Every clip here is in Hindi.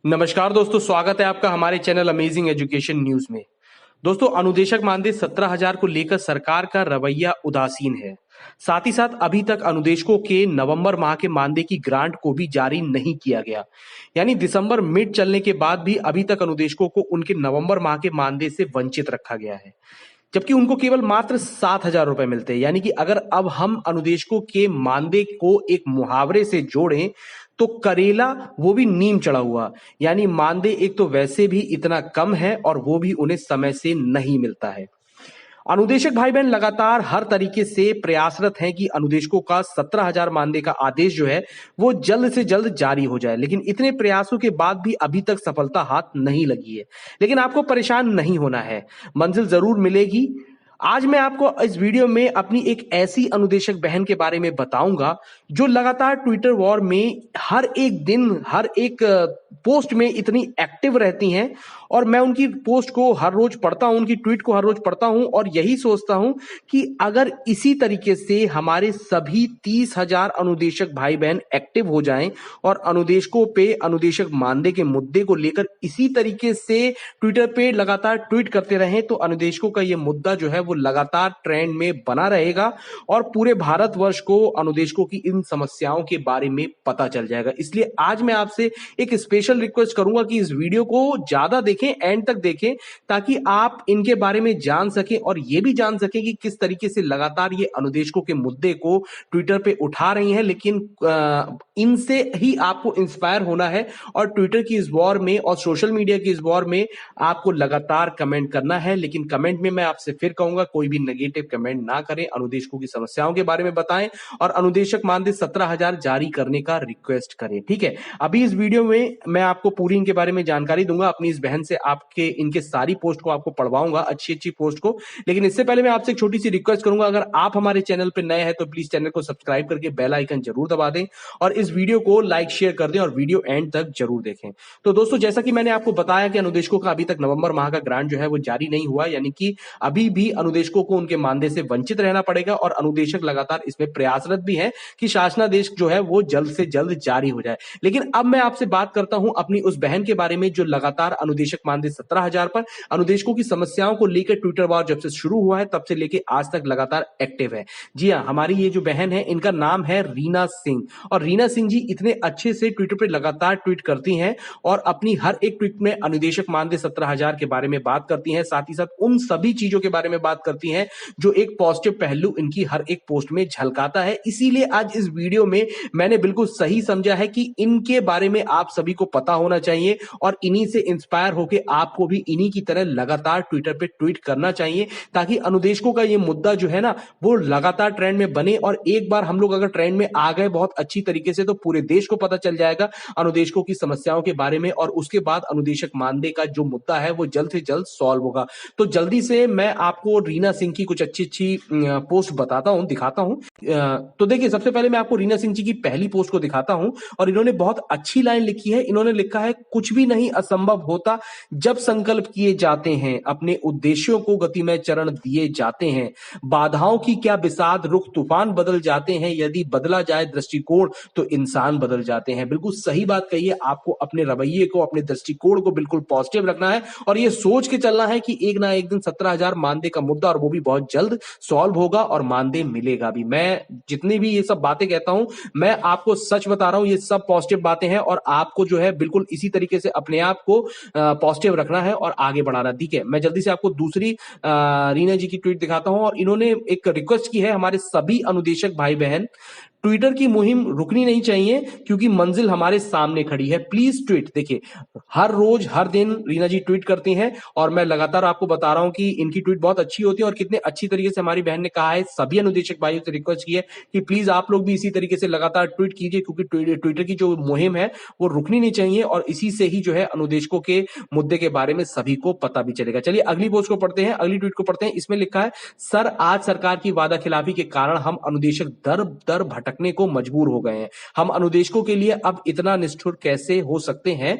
नमस्कार दोस्तों, स्वागत है आपका हमारे चैनल अमेजिंग एजुकेशन न्यूज में। दोस्तों, अनुदेशक मानदेय 17,000 को लेकर सरकार का रवैया उदासीन है। साथ ही साथ अभी तक अनुदेशकों के नवंबर माह के मानदेय की ग्रांट को भी जारी नहीं किया गया। यानी दिसंबर मिड चलने के बाद भी अभी तक अनुदेशकों को उनके नवंबर माह के मानदेय से वंचित रखा गया है, जबकि उनको केवल मात्र 7,000 रुपए मिलते हैं। यानी कि अगर अब हम अनुदेशकों के मानदेय को एक मुहावरे से जोड़ें तो करेला वो भी नीम चढ़ा हुआ। यानी मानदेय एक तो वैसे भी इतना कम है और वो भी उन्हें समय से नहीं मिलता है। अनुदेशक भाई बहन लगातार हर तरीके से प्रयासरत हैं कि अनुदेशकों का 17,000 मानदेय का आदेश जो है वो जल्द से जल्द जारी हो जाए, लेकिन इतने प्रयासों के बाद भी अभी तक सफलता हाथ नहीं लगी है। लेकिन आपको परेशान नहीं होना है, मंजिल जरूर मिलेगी। आज मैं आपको इस वीडियो में अपनी एक ऐसी अनुदेशक बहन के बारे में बताऊंगा जो लगातार ट्विटर वॉर में हर एक दिन हर एक पोस्ट में इतनी एक्टिव रहती हैं, और मैं उनकी पोस्ट को हर रोज पढ़ता हूं, उनकी ट्वीट को हर रोज पढ़ता हूं और यही सोचता हूं कि अगर इसी तरीके से हमारे सभी 30,000 अनुदेशक भाई बहन एक्टिव हो जाएं और अनुदेशकों पे अनुदेशक मानदेय के मुद्दे को लेकर इसी तरीके से ट्विटर पे लगातार ट्वीट करते रहें तो अनुदेशकों का ये मुद्दा जो है वो लगातार ट्रेंड में बना रहेगा और पूरे भारतवर्ष को अनुदेशकों की इन समस्याओं के बारे में पता चल जाएगा। इसलिए आज मैं आपसे एक स्पेशल रिक्वेस्ट करूंगा कि इस वीडियो को ज्यादा देखें, एंड तक देखें, ताकि आप इनके बारे में जान सकें और यह भी जान सकें कि किस तरीके से लगातार ये अनुदेशकों के मुद्दे को ट्विटर पे उठा रही हैं। लेकिन इनसे ही आपको इंस्पायर होना है और ट्विटर की इस वॉर में और सोशल मीडिया की इस वॉर में आपको लगातार कमेंट करना है। लेकिन कमेंट में मैं आपसे फिर कहूंगा, कोई भी नेगेटिव कमेंट ना करें, अनुदेशकों की समस्याओं के बारे में बताएं और अनुदेशक मानदेय 17,000 जारी करने का रिक्वेस्ट करें। ठीक है, अभी इस वीडियो में मैं आपको पूरी इनके बारे में जानकारी दूंगा, अपनी इस बहन से आपके इनके सारी पोस्ट को आपको पढ़वाऊंगा, अच्छी अच्छी पोस्ट को। लेकिन इससे पहले मैं आपसे एक छोटी सी रिक्वेस्ट करूंगा, अगर आप हमारे चैनल पर नए हैं तो प्लीज चैनल को सब्सक्राइब करके बेल आइकन जरूर दबा दें और इस वीडियो को लाइक शेयर कर दें और वीडियो एंड तक जरूर देखें। तो दोस्तों, जैसा कि मैंने आपको बताया कि अनुदेशकों का अभी तक नवंबर माह का ग्रांट जो है वो जारी नहीं हुआ, यानी कि अभी भी अनुदेशकों को उनके मानदेय से वंचित रहना पड़ेगा और अनुदेशक लगातार इसमें प्रयासरत भी है कि शासनादेश जो है वो जल्द से जल्द जारी हो जाए। लेकिन अब मैं आपसे बात करता हूं अपनी उस बहन के बारे में जो लगातार अनुदेशक मानदेय 17,000 पर अनुदेशकों की समस्याओं को लेकर ट्विटर वॉर जब से शुरू हुआ है तब से लेकर आज तक लगातार एक्टिव है। जी हां, हमारी ये जो बहन है इनका नाम है रीना सिंह, और रीना सिंह जी इतने अच्छे से ट्विटर पर लगातार ट्वीट करती हैं और अपनी हर एक ट्वीट में अनुदेशक मानदेय 17,000 के बारे में बात करती हैं, साथ ही साथ उन सभी चीजों के बारे में बात करती हैं जो एक पॉजिटिव पहलू इनकी हर एक पोस्ट में झलकाता है। इसीलिए आज इस वीडियो में मैंने बिल्कुल सही समझा है कि इनके बारे में आप सभी को पता होना चाहिए और इन्हीं से इंस्पायर होकर आपको भी इन्हीं की तरह लगातार ट्विटर पे ट्वीट करना चाहिए, ताकि अनुदेशकों का ये मुद्दा जो है ना वो लगातार ट्रेंड में बने। और एक बार हम लोग अगर ट्रेंड में आ गए बहुत अच्छी तरीके से तो पूरे देश को पता चल जाएगा अनुदेशकों की समस्याओं के बारे में, और उसके बाद अनुदेशक मानदेय का जो मुद्दा है वो जल्द से जल्द सॉल्व होगा। तो जल्दी से मैं आपको रीना सिंह की कुछ अच्छी अच्छी पोस्ट बताता हूं, दिखाता हूं। तो देखिए, सबसे पहले मैं आपको रीना सिंह जी की पहली पोस्ट को दिखाता हूं और इन्होंने बहुत अच्छी लाइन लिखी है। इन्होंने लिखा है, कुछ भी नहीं असंभव होता जब संकल्प किए जाते हैं, अपने उद्देश्यों को गतिमय चरण दिए जाते हैं, बाधाओं की क्या बिसात, रुख तूफान बदल जाते हैं, यदि बदला जाए दृष्टिकोण तो इंसान बदल जाते हैं। बिल्कुल सही बात कही है, आपको अपने रवैये को, अपने दृष्टिकोण को बिल्कुल पॉजिटिव रखना है और ये सोच के चलना है कि एक ना एक दिन 17,000 मानदेय का मुद्दा और वो भी बहुत जल्द सॉल्व होगा और मानदेय मिलेगा भी। मैं जितनी भी ये सब बातें कहता हूं मैं आपको सच बता रहा हूं, ये सब पॉजिटिव बातें हैं और आपको जो है बिल्कुल इसी तरीके से अपने आप को पॉजिटिव रखना है और आगे बढ़ाना। ठीक है, मैं जल्दी से आपको दूसरी रीना जी की ट्वीट दिखाता हूं और इन्होंने एक रिक्वेस्ट की है, हमारे सभी अनुदेशक भाई बहन, ट्विटर की मुहिम रुकनी नहीं चाहिए क्योंकि मंजिल हमारे सामने खड़ी है, प्लीज ट्वीट। देखिए, हर रोज हर दिन रीना जी ट्वीट करती हैं और मैं लगातार आपको बता रहा हूं कि इनकी ट्वीट बहुत अच्छी होती है और कितने अच्छी तरीके से हमारी बहन ने कहा है, सभी अनुदेशक भाइयों से रिक्वेस्ट की है कि प्लीज आप लोग भी इसी तरीके से लगातार ट्वीट कीजिए क्योंकि ट्विटर की जो मुहिम है वो रुकनी नहीं चाहिए और इसी से ही जो है अनुदेशकों के मुद्दे के बारे में सभी को पता भी चलेगा। चलिए अगली पोस्ट को पढ़ते हैं, अगली ट्वीट को पढ़ते हैं। इसमें लिखा है, सर आज सरकार की वादा खिलाफी के कारण हम अनुदेशक दर दर भटक रखने को मजबूर हो गए हैं। हम अनुदेशकों के लिए अब इतना निष्ठुर कैसे हो सकते हैं?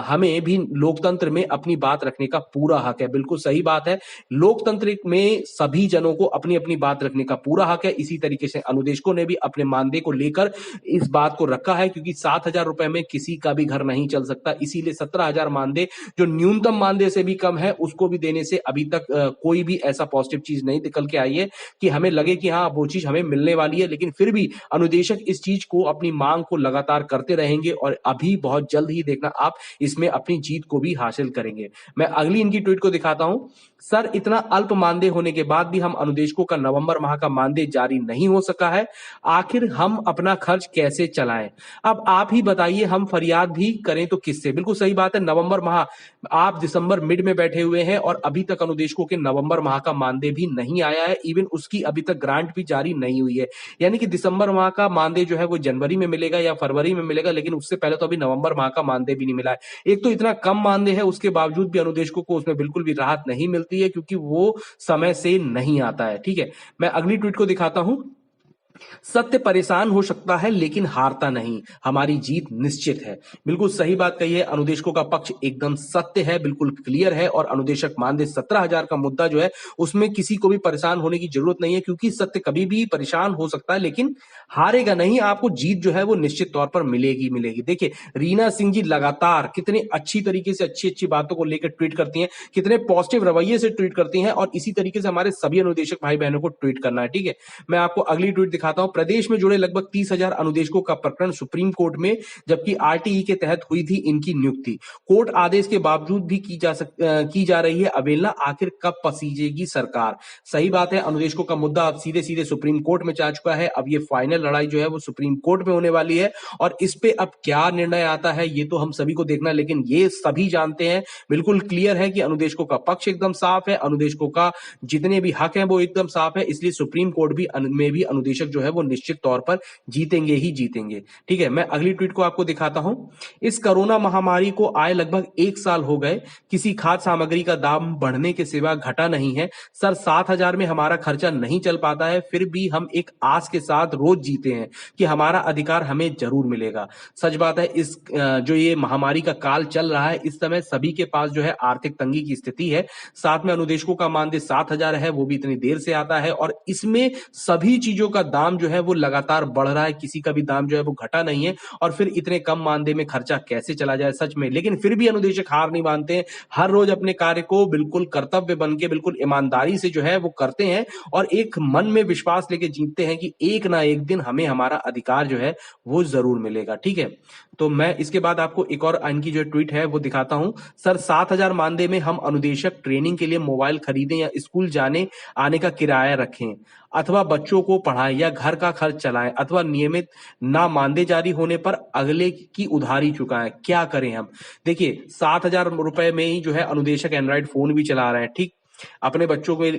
हमें भी लोकतंत्र में अपनी बात रखने का पूरा हक है। बिल्कुल सही बात है। लोकतंत्र में सभी जनों को अपनी अपनी बात रखने का पूरा हक है। इसी तरीके से अनुदेशकों ने भी अपने मानदेय को लेकर इस बात को रखा है, क्योंकि 7,000 रुपए में किसी का भी घर नहीं चल सकता। इसीलिए 17,000 मानदेय, जो न्यूनतम मानदेय से भी कम है, उसको भी देने से अभी तक कोई भी ऐसा पॉजिटिव चीज नहीं निकल के आई है कि हमें लगे कि हाँ वो चीज हमें मिलने वाली है। लेकिन फिर भी अनुदेशक इस चीज को, अपनी मांग को लगातार करते रहेंगे और अभी बहुत जल्द ही देखना आप इसमें अपनी जीत को भी हासिल करेंगे। मैं अगली इनकी ट्वीट को दिखाता हूं। सर, इतना अल्प मानदेय होने के बाद भी हम अनुदेशकों का नवंबर माह का मानदेय जारी नहीं हो सका है। आखिर हम अपना खर्च कैसे चलाएं? अब आप ही बताइए, हम फरियाद भी करें तो किससे? बिल्कुल सही बात है। नवंबर माह, आप दिसंबर मिड में बैठे हुए हैं और अभी तक अनुदेशकों के नवंबर माह का मानदेय भी नहीं आया है। इवन उसकी अभी तक ग्रांट भी जारी नहीं हुई है। यानी कि दिसंबर माह का मानदेय जो है वो जनवरी में मिलेगा या फरवरी में मिलेगा, लेकिन उससे पहले तो अभी नवंबर माह का मानदेय भी नहीं मिला है। एक तो इतना कम मानदेय है, उसके बावजूद भी अनुदेशकों को उसमें बिल्कुल भी राहत नहीं मिलती है, क्योंकि वो समय से नहीं आता है। ठीक है, मैं अगली ट्वीट को दिखाता हूं। सत्य परेशान हो सकता है लेकिन हारता नहीं, हमारी जीत निश्चित है। बिल्कुल सही बात कही है। अनुदेशकों का पक्ष एकदम सत्य है, बिल्कुल क्लियर है। और अनुदेशक मानदेय 17,000 का मुद्दा जो है, उसमें किसी को भी परेशान होने की जरूरत नहीं है, क्योंकि सत्य कभी भी परेशान हो सकता है लेकिन हारेगा नहीं। आपको जीत जो है वो निश्चित तौर पर मिलेगी मिलेगी। देखिए, रीना सिंह जी लगातार कितने अच्छी तरीके से अच्छी अच्छी बातों को लेकर ट्वीट करती हैं, कितने पॉजिटिव रवैये से ट्वीट करती हैं, और इसी तरीके से हमारे सभी अनुदेशक भाई बहनों को ट्वीट करना है। ठीक है, मैं आपको अगली ट्वीट दिखाता हूं। प्रदेश में जुड़े लगभग 30,000 अनुदेशकों का प्रकरण सुप्रीम कोर्ट में, जबकि आरटीई के तहत हुई थी इनकी नियुक्ति। कोर्ट आदेश के बावजूद भी की जा रही है अवहेलना। आखिर कब पसीजेगी सरकार? सही बात है, अनुदेशकों का मुद्दा अब सीधे सीधे सुप्रीम कोर्ट में जा चुका है। अब ये फाइनल लड़ाई जो है वो सुप्रीम कोर्ट में होने वाली है, और इस पे अब क्या निर्णय आता है ये तो हम सभी को देखना है। लेकिन ये सभी जानते हैं, बिल्कुल क्लियर है कि अनुदेशकों का पक्ष एकदम साफ है, अनुदेशकों का जितने भी हक हैं वो एकदम साफ है। इसलिए सुप्रीम कोर्ट में भी अनुदेशक जो है वो निश्चित तौर पर जीतेंगे ही जीतेंगे। ठीक है, मैं अगली ट्वीट को आपको दिखाता हूं। इस कोरोना महामारी को आए लगभग 1 साल हो गए, किसी खाद्य सामग्री का दाम बढ़ने के सिवा घटा नहीं है। सर, 7,000 में हमारा खर्चा नहीं चल पाता है, फिर भी हम एक आस के साथ रोज जीते हैं कि हमारा अधिकार हमें जरूर मिलेगा। सच बात है, इस जो ये महामारी का काल चल रहा है, इस समय सभी के पास जो है आर्थिक तंगी की स्थिति है। साथ में अनुदेशकों का मानदेय 7,000 है, वो भी इतनी देर से आता है, और इसमें सभी चीजों का दाम जो है वो लगातार बढ़ रहा है, किसी का भी दाम जो है वो घटा नहीं है। और फिर इतने कम मानदेय में खर्चा कैसे चला जाए सच में? लेकिन फिर भी अनुदेशक हार नहीं मानते हैं, हर रोज अपने कार्य को बिल्कुल कर्तव्य बन के, बिल्कुल ईमानदारी से जो है वो करते हैं, और एक मन में विश्वास लेके जीतते हैं कि एक ना एक दिन हमें हमारा अधिकार जो है वो जरूर मिलेगा। ठीक है, तो मैं इसके बाद आपको एक और इनकी जो ट्वीट है वो दिखाता हूं। सर, 7,000 मानदेय में हम अनुदेशक ट्रेनिंग के लिए मोबाइल खरीदें या स्कूल जाने आने का किराया रखें, अथवा बच्चों को पढ़ाएं या घर का खर्च चलाएं, अथवा नियमित ना मानदेय जारी होने पर अगले की उधारी चुकाएं? क्या करें हम? देखिए, 7,000 रुपए में ही जो है अनुदेशक एंड्रॉइड फोन भी चला रहे हैं, ठीक, अपने बच्चों को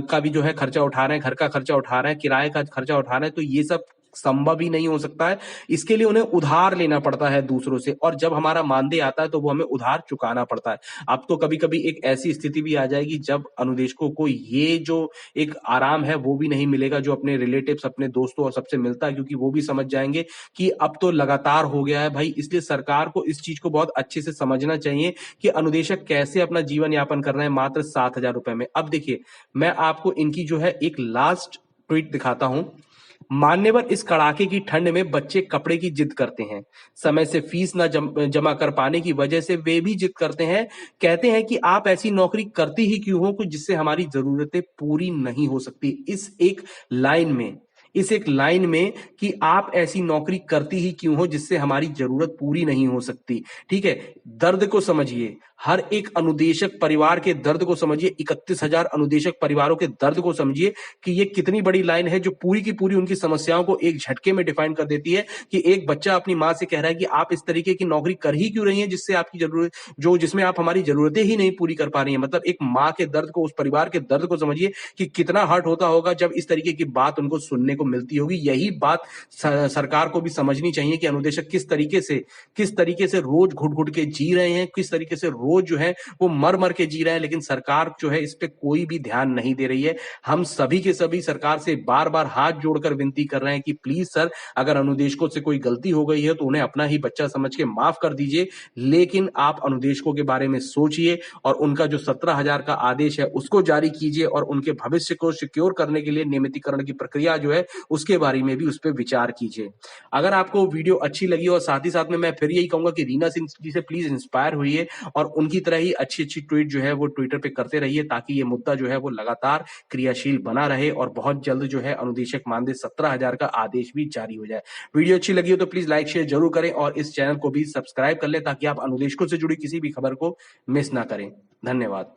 का भी जो है खर्चा उठा रहे हैं, घर का खर्चा उठा रहे हैं, किराए का खर्चा उठा रहे हैं, तो ये सब संभव ही नहीं हो सकता है। इसके लिए उन्हें उधार लेना पड़ता है दूसरों से, और जब हमारा मानदेय आता है तो वो हमें उधार चुकाना पड़ता है। अब तो कभी कभी एक ऐसी स्थिति भी आ जाएगी जब अनुदेशकों को ये जो एक आराम है वो भी नहीं मिलेगा जो अपने रिलेटिव्स, अपने दोस्तों और सबसे मिलता है, क्योंकि वो भी समझ जाएंगे कि अब तो लगातार हो गया है भाई। इसलिए सरकार को इस चीज को बहुत अच्छे से समझना चाहिए कि अनुदेशक कैसे अपना जीवन यापन कर रहे हैं मात्र 7,000 रुपए में। अब देखिए, मैं आपको इनकी जो है एक लास्ट ट्वीट दिखाता हूं। मान्यवर, इस कड़ाके की ठंड में बच्चे कपड़े की जिद करते हैं, समय से फीस न जमा कर पाने की वजह से वे भी जिद करते हैं। कहते हैं कि आप ऐसी नौकरी करती ही क्यों हो कि जिससे हमारी जरूरतें पूरी नहीं हो सकती। इस एक लाइन में कि आप ऐसी नौकरी करती ही क्यों हो जिससे हमारी जरूरत पूरी नहीं हो सकती। ठीक है, दर्द को समझिए, हर एक अनुदेशक परिवार के दर्द को समझिए, 31,000 अनुदेशक परिवारों के दर्द को समझिए कि ये कितनी बड़ी लाइन है जो पूरी की पूरी उनकी समस्याओं को एक झटके में डिफाइन कर देती है। कि एक बच्चा अपनी मां से कह रहा है कि आप इस तरीके की नौकरी कर ही क्यों रही हैं जिससे आपकी जरूरत, जो जिसमें आप हमारी जरूरतें ही नहीं पूरी कर पा रही हैं। मतलब एक माँ के दर्द को, उस परिवार के दर्द को समझिए कि कितना हर्ट होता होगा जब इस तरीके की बात उनको सुनने को मिलती होगी। यही बात सरकार को भी समझनी चाहिए कि अनुदेशक किस तरीके से रोज घुट घुट के जी रहे हैं, किस तरीके से रोज जो है वो मर मर के जी रहा है, लेकिन सरकार जो है इस पे कोई भी ध्यान नहीं दे रही है। हम सभी के सभी सरकार से बार बार हाथ जोड़कर विनती कर रहे हैं कि प्लीज सर, अगर अनुदेशकों से कोई गलती हो गई है तो उन्हें अपना ही बच्चा समझ के माफ कर दीजिए, लेकिन आप अनुदेशकों के बारे में सोचिए और उनका जो 17,000 का आदेश है उसको जारी कीजिए और उनके भविष्य को सिक्योर करने के लिए नियमितीकरण की प्रक्रिया जो है उसके बारे में भी उस पर विचार कीजिए। अगर आपको वीडियो अच्छी लगी और साथ ही साथ में मैं फिर यही कहूंगा कि रीना सिंह जी से प्लीज इंस्पायर हुई और उनकी तरह ही अच्छी अच्छी ट्वीट जो है वो ट्विटर पे करते रहिए, ताकि ये मुद्दा जो है वो लगातार क्रियाशील बना रहे और बहुत जल्द जो है अनुदेशक मानदेय 17,000 का आदेश भी जारी हो जाए। वीडियो अच्छी लगी हो तो प्लीज लाइक शेयर जरूर करें और इस चैनल को भी सब्सक्राइब कर लें, ताकि आप अनुदेशकों से जुड़ी किसी भी खबर को मिस ना करें। धन्यवाद।